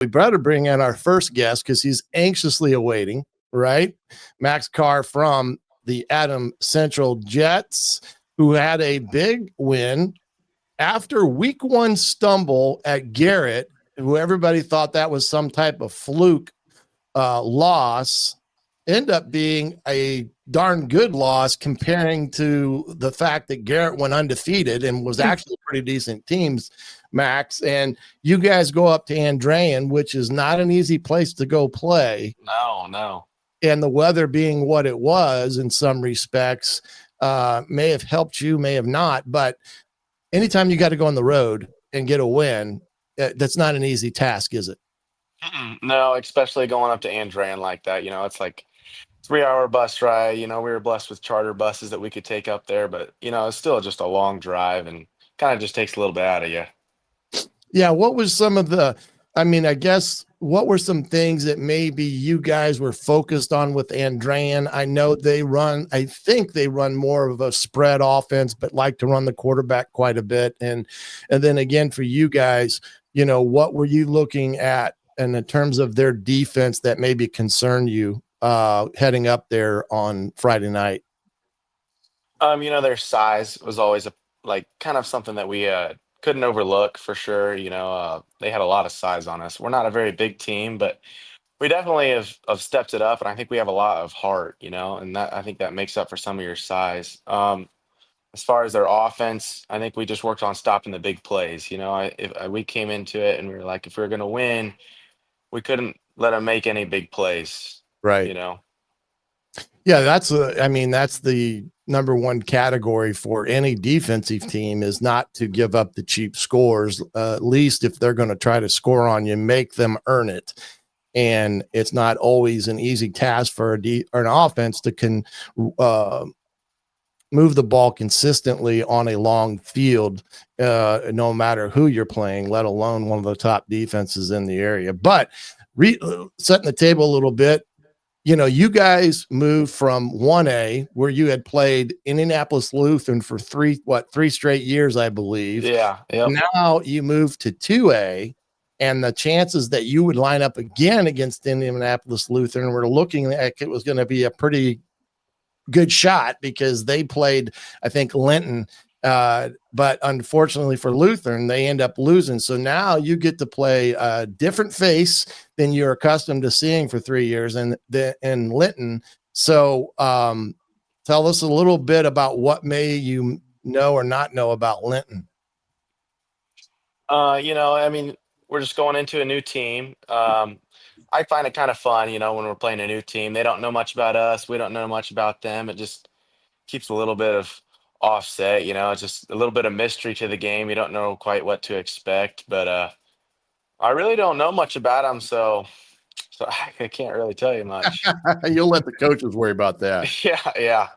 we better bring in our first guest because he's anxiously awaiting, right? Max Kaehr from the Adam Central Jets, who had a big win after week one stumble at Garrett, who everybody thought that was some type of fluke loss, end up being a darn good loss comparing to the fact that Garrett went undefeated and was actually pretty decent teams, Max. And you guys go up to Andrean, which is not an easy place to go play. No. And the weather being what it was in some respects may have helped you, may have not. But anytime you got to go on the road and get a win, that's not an easy task, is it? No, especially going up to Andran like that. It's like 3-hour bus ride. We were blessed with charter buses that we could take up there, but it's still just a long drive and kind of just takes a little bit out of you. Yeah. What was some of I guess, what were some things that maybe you guys were focused on with Andran? I know I think they run more of a spread offense, but like to run the quarterback quite a bit. And then again, for you guys, what were you looking at and in terms of their defense that maybe concerned you heading up there on Friday night? Their size was always kind of something that we couldn't overlook for sure. They had a lot of size on us. We're not a very big team, but we definitely have stepped it up, and I think we have a lot of heart, and that I think that makes up for some of your size. As far as their offense, I think we just worked on stopping the big plays. We came into it and we were like, if we were going to win, we couldn't let them make any big plays. Right. Yeah, that's the number one category for any defensive team is not to give up the cheap scores. At least if they're going to try to score on you, make them earn it. And it's not always an easy task for an offense to move the ball consistently on a long field, no matter who you're playing, let alone one of the top defenses in the area. But setting the table a little bit, you guys moved from 1A where you had played Indianapolis Lutheran for three straight years, I believe. Yeah. Yep. Now you move to 2A, and the chances that you would line up again against Indianapolis Lutheran were looking like it was going to be a pretty good shot because they played, I think, Linton. But unfortunately for Lutheran, they end up losing. So now you get to play a different face than you're accustomed to seeing for 3 years in Linton. So tell us a little bit about what may you know or not know about Linton. We're just going into a new team. I find it kind of fun, when we're playing a new team. They don't know much about us. We don't know much about them. It just keeps a little bit of offset, it's just a little bit of mystery to the game. You don't know quite what to expect, but I really don't know much about them, so I can't really tell you much. You'll let the coaches worry about that. Yeah.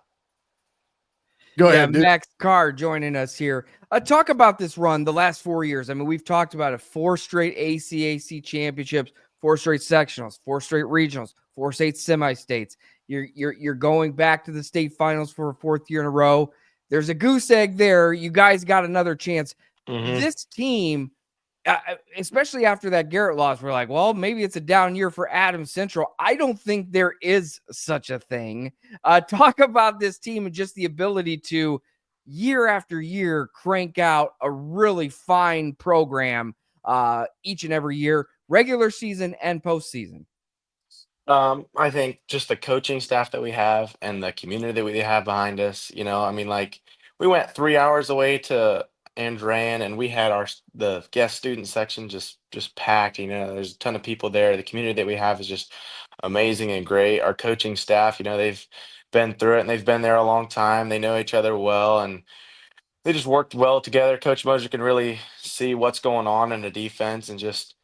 Go ahead, dude. Max Kaehr joining us here. Talk about this run the last 4 years. I mean, we've talked about it: 4 straight ACAC championships, 4 straight sectionals, 4 straight regionals, 4 state semi-states. You're going back to the state finals for a 4th year in a row. There's a goose egg there. You guys got another chance. Mm-hmm. This team, especially after that Garrett loss, we're like, well, maybe it's a down year for Adams Central. I don't think there is such a thing. Talk about this team and just the ability to year after year crank out a really fine program each and every year, regular season and postseason. I think just the coaching staff that we have and the community that we have behind us, we went 3 hours away to Andran and we had the guest student section just packed. There's a ton of people there. The community that we have is just amazing and great. Our coaching staff, they've been through it and they've been there a long time. They know each other well and they just worked well together. Coach Moser can really see what's going on in the defense and just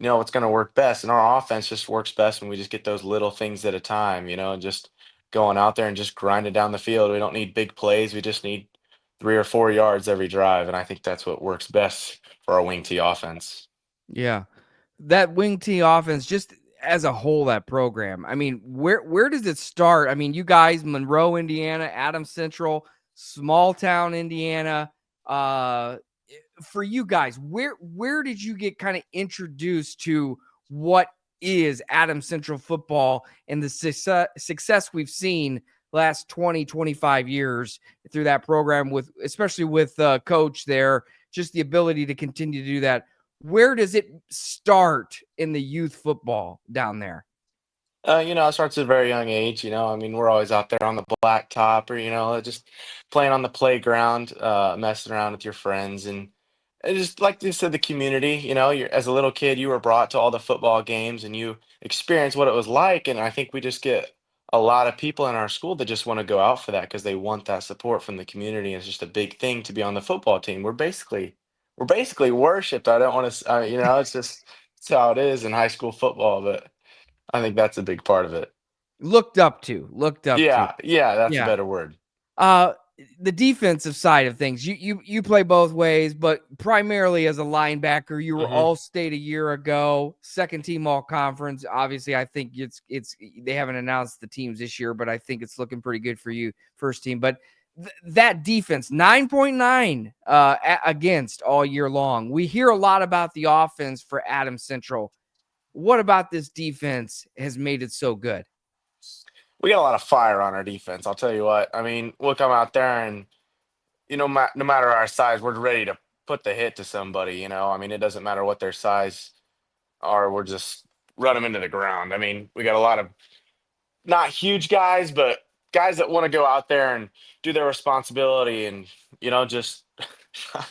what's going to work best. And our offense just works best when we just get those little things at a time, and just going out there and just grinding down the field. We don't need big plays. We just need 3 or 4 yards every drive. And I think that's what works best for our wing T offense. Yeah. That wing T offense, just as a whole, that program, I mean, where does it start? I mean, you guys, Monroe, Indiana, Adams Central, small town, Indiana, for you guys, where did you get kind of introduced to what is Adams Central football and the success we've seen last 20, 25 years through that program, with especially with coach there, just the ability to continue to do that. Where does it start in the youth football down there? It starts at a very young age. I mean, we're always out there on the blacktop or, just playing on the playground, messing around with your friends. And just like you said, the community, as a little kid, you were brought to all the football games and you experienced what it was like. And I think we just get a lot of people in our school that just want to go out for that because they want that support from the community. It's just a big thing to be on the football team. We're basically worshipped. I don't want to, it's how it is in high school football, but I think that's a big part of it. Looked up to. Yeah, yeah, that's a Yeah. better word. Uh, the defensive side of things, you play both ways, but primarily as a linebacker. You were Mhm. all state a year ago, second team all conference. Obviously, I think it's they haven't announced the teams this year, but I think it's looking pretty good for you, first team. But that defense, 9.9 against all year long. We hear a lot about the offense for Adams Central. What about this defense has made it so good? We got a lot of fire on our defense, I'll tell you what. I mean, we'll come out there and, no matter our size, we're ready to put the hit to somebody. I mean, it doesn't matter what their size are, we're just run them into the ground. I mean, we got a lot of not huge guys, but guys that want to go out there and do their responsibility and, just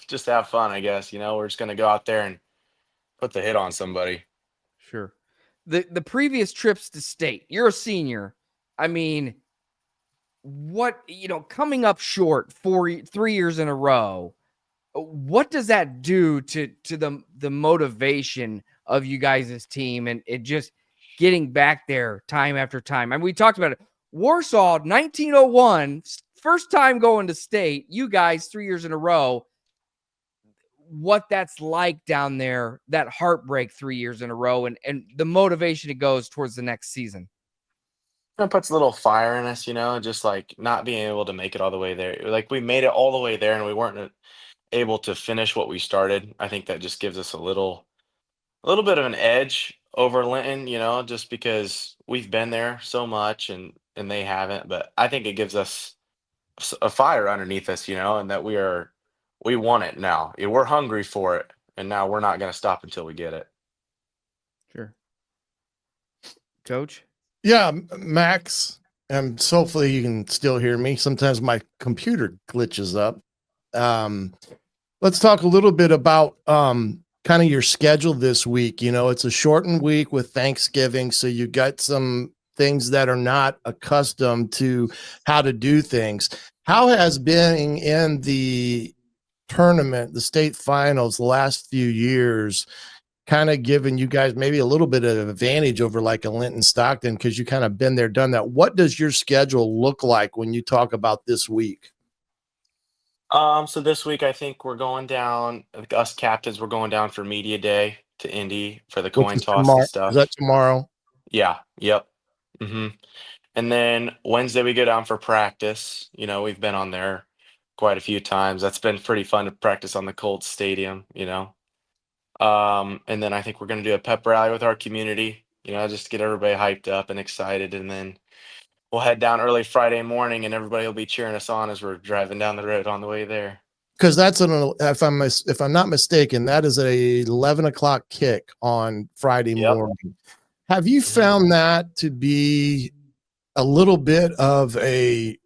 just have fun, I guess. We're just gonna go out there and put the hit on somebody. Sure. The previous trips to state, you're a senior. I mean, what, coming up short 3 years in a row, what does that do to the motivation of you guys' team and it just getting back there time after time? And we talked about it. Warsaw, 1901, first time going to state, you guys 3 years in a row. What that's like down there, that heartbreak 3 years in a row, and the motivation it goes towards the next season. It puts a little fire in us, just like not being able to make it all the way there. Like we made it all the way there and we weren't able to finish what we started. I think that just gives us a little bit of an edge over Linton, just because we've been there so much and they haven't. But I think it gives us a fire underneath us, and that we want it now. We're hungry for it, and now we're not going to stop until we get it. Sure. Coach? Yeah, Max, and so hopefully you can still hear me. Sometimes my computer glitches up. Let's talk a little bit about kind of your schedule this week. It's a shortened week with Thanksgiving, so you got some things that are not accustomed to how to do things. How has being in the tournament, the state finals, the last few years kind of given you guys maybe a little bit of advantage over like a Linton Stockton because you kind of been there, done that? What does your schedule look like when you talk about this week? So this week I think we're going down, like us captains, we're going down for media day to Indy for the Which coin is toss and tomorrow. Is that stuff. tomorrow? Yeah, yep. hmm And then Wednesday we go down for practice. We've been on there quite a few times. That's been pretty fun to practice on the Colts Stadium. And then I think we're gonna do a pep rally with our community, just to get everybody hyped up and excited. And then we'll head down early Friday morning and everybody will be cheering us on as we're driving down the road on the way there. Because that's if I'm not mistaken, that is a 11 o'clock kick on Friday Yep. morning. Have you hmm found that to be a little bit of a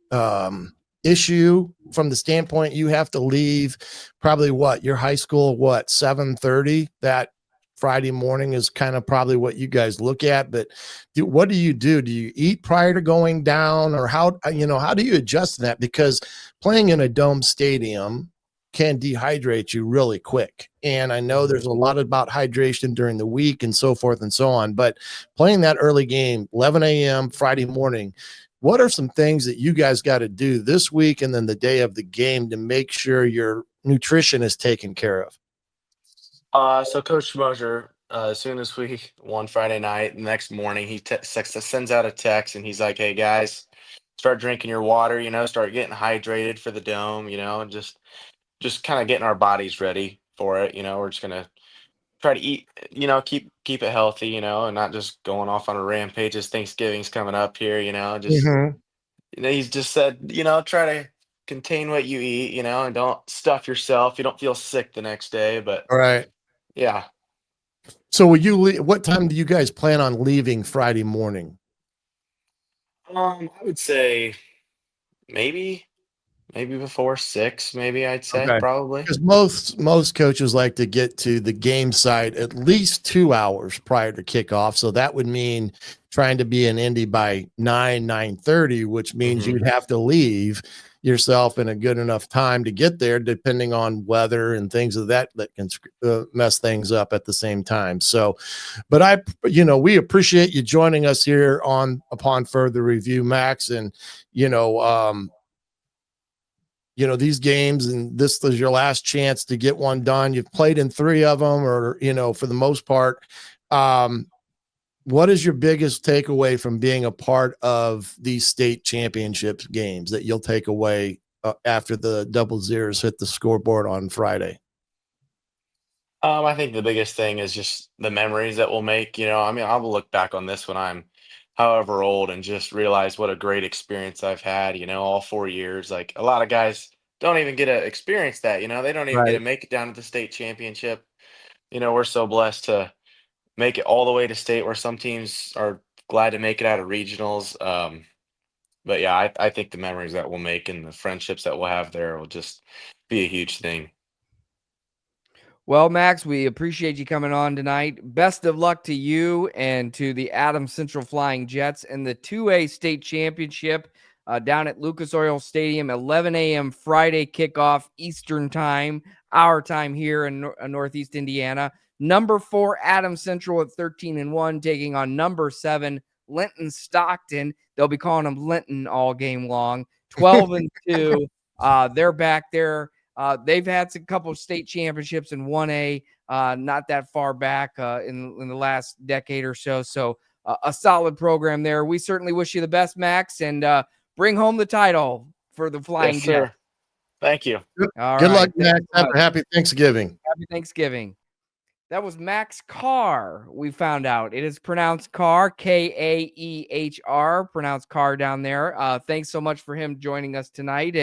issue from the standpoint you have to leave probably your high school 7:30? That Friday morning is kind of probably what you guys look at, but what do you do? Do you eat prior to going down, or how do you adjust that? Because playing in a dome stadium can dehydrate you really quick. And I know hmm there's a lot about hydration during the week and so forth and so on, but playing that early game, 11 a.m. Friday morning, what are some things that you guys got to do this week and then the day of the game to make sure your nutrition is taken care of? So Coach Mosier, as soon as we won Friday night, the next morning he sends out a text and he's like, "Hey guys, start drinking your water. Start getting hydrated for the dome. And just kind of getting our bodies ready for it. We're just gonna try to eat, keep it healthy, and not just going off on a rampage as Thanksgiving's coming up here, just, Mhm. he's just said, try to contain what you eat, and don't stuff yourself. You don't feel sick the next day, but All right. yeah. So will you what time do you guys plan on leaving Friday morning? I would say maybe, maybe before 6, maybe I'd say Okay. probably. Because most coaches like to get to the game site at least 2 hours prior to kickoff, so that would mean trying to be in Indy by 9:30, which means Hmm. you'd have to leave yourself in a good enough time to get there, depending on weather and things of that can mess things up at the same time. So, but we appreciate you joining us here on Upon Further Review, Max, and you know, um, these games, and this is your last chance to get one done. You've played in 3 of them, or, for the most part. Um, what is your biggest takeaway from being a part of these state championships games that you'll take away after the double zeros hit the scoreboard on Friday? I think the biggest thing is just the memories that we'll make. I mean, I'll look back on this when I'm however old and just realize what a great experience I've had, all 4 years. Like a lot of guys don't even get to experience that, they don't even get to Right. make it down to the state championship. We're so blessed to make it all the way to state where some teams are glad to make it out of regionals. But yeah, I think the memories that we'll make and the friendships that we'll have there will just be a huge thing. Well, Max, we appreciate you coming on tonight. Best of luck to you and to the Adams Central Flying Jets in the 2A state championship down at Lucas Oil Stadium, 11 a.m. Friday kickoff Eastern time, our time here in Northeast Indiana. Number 4 Adams Central at 13-1, taking on number 7 Linton Stockton. They'll be calling them Linton all game long. 12-2. They're back there. They've had a couple of state championships in 1A, not that far back in the last decade or so. So a solid program there. We certainly wish you the best, Max, and bring home the title for the Flying Yes, Jets. sir. Thank you. All Good right. luck, Max. Have a happy Thanksgiving. Happy Thanksgiving. That was Max Kaehr. We found out it is pronounced Kaehr, Kaehr, pronounced Kaehr down there. Thanks so much for him joining us tonight.